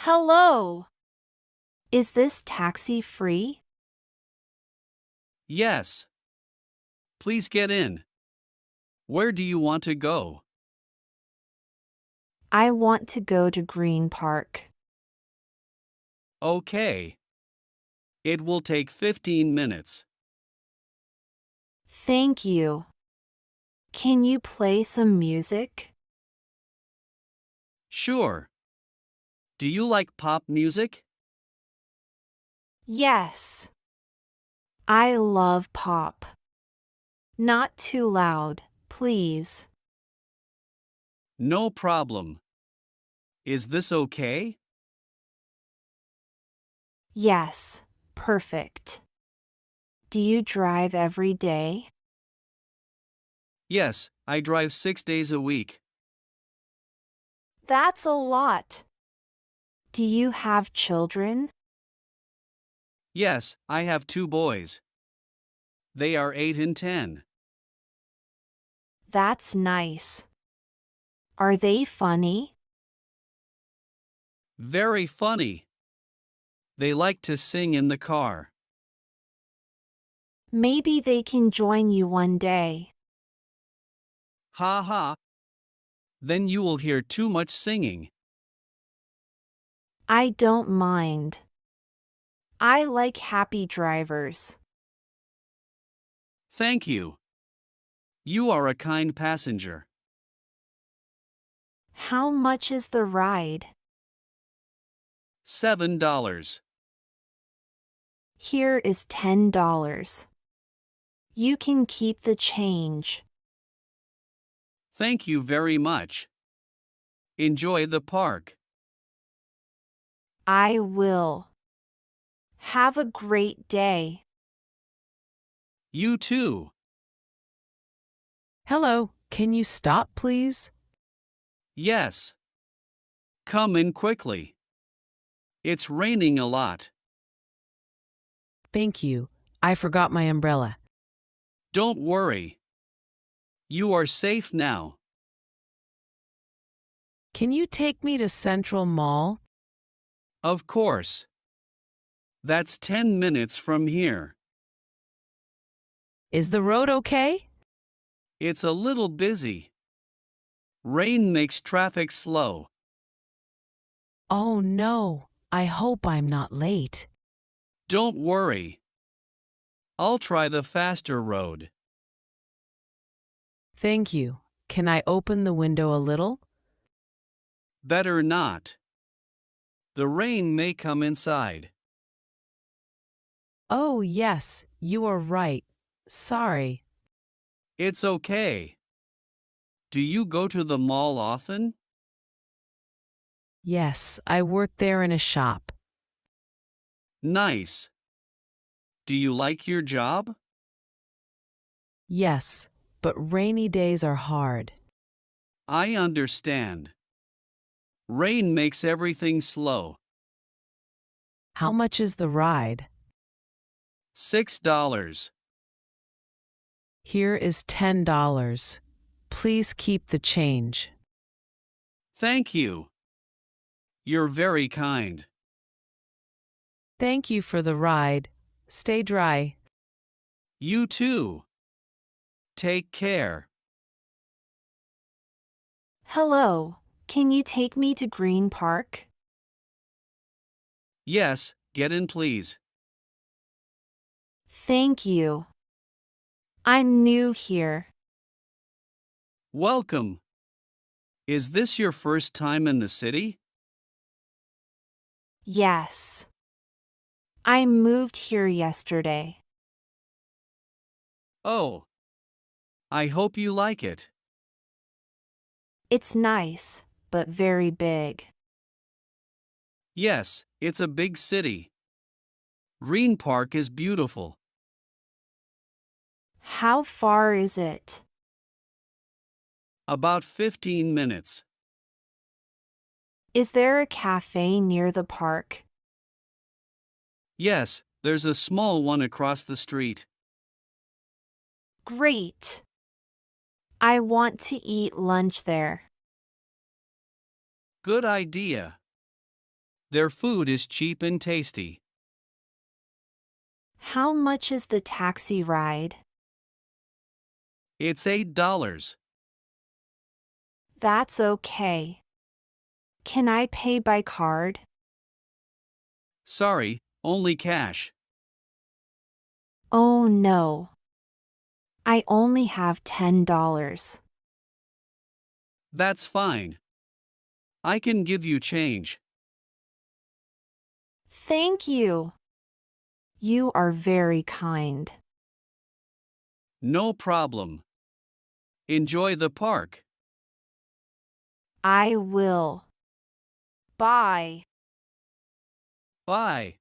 Hello. Is this taxi free? Yes. Please get in. Where do you want to go? I want to go to Green Park. Okay. It will take 15 minutes. Thank you. Can you play some music? Sure. Do you like pop music? Yes. I love pop. Not too loud, please. No problem. Is this okay? Yes, perfect. Do you drive every day? Yes, I drive 6 days a week. That's a lot. Do you have children? Yes, I have 2 boys. They are 8 and 10. That's nice. Are they funny? Very funny. They like to sing in the car. Maybe they can join you one day. Ha ha. Then you will hear too much singing. I don't mind. I like happy drivers. Thank you. You are a kind passenger. How much is the ride? $7. Here is $10. You can keep the change. Thank you very much. Enjoy the park. I will. Have a great day. You too. Hello, can you stop, please? Yes. Come in quickly. It's raining a lot. Thank you. I forgot my umbrella. Don't worry. You are safe now. Can you take me to Central Mall? Of course. That's 10 minutes from here. Is the road okay? It's a little busy. Rain makes traffic slow. Oh no, I hope I'm not late. Don't worry. I'll try the faster road. Thank you. Can I open the window a little? Better not. The rain may come inside. Oh yes, you are right. Sorry. It's okay. Do you go to the mall often? Yes, I work there in a shop. Nice. Do you like your job? Yes, but rainy days are hard. I understand. Rain makes everything slow. How much is the ride? $6. Here is $10. Please keep the change. Thank you. You're very kind. Thank you for the ride. Stay dry. You too. Take care. Hello. Can you take me to Green Park? Yes, get in please. Thank you. I'm new here. Welcome. Is this your first time in the city? Yes. I moved here yesterday. Oh. I hope you like it. It's nice, but very big. Yes, it's a big city. Green Park is beautiful. How far is it? About 15 minutes. Is there a cafe near the park? Yes, there's a small one across the street. Great. I want to eat lunch there. Good idea. Their food is cheap and tasty. How much is the taxi ride? It's $8. That's okay. Can I pay by card? Sorry, only cash. Oh no. I only have $10. That's fine. I can give you change. Thank you. You are very kind. No problem. Enjoy the park. I will. Bye. Bye.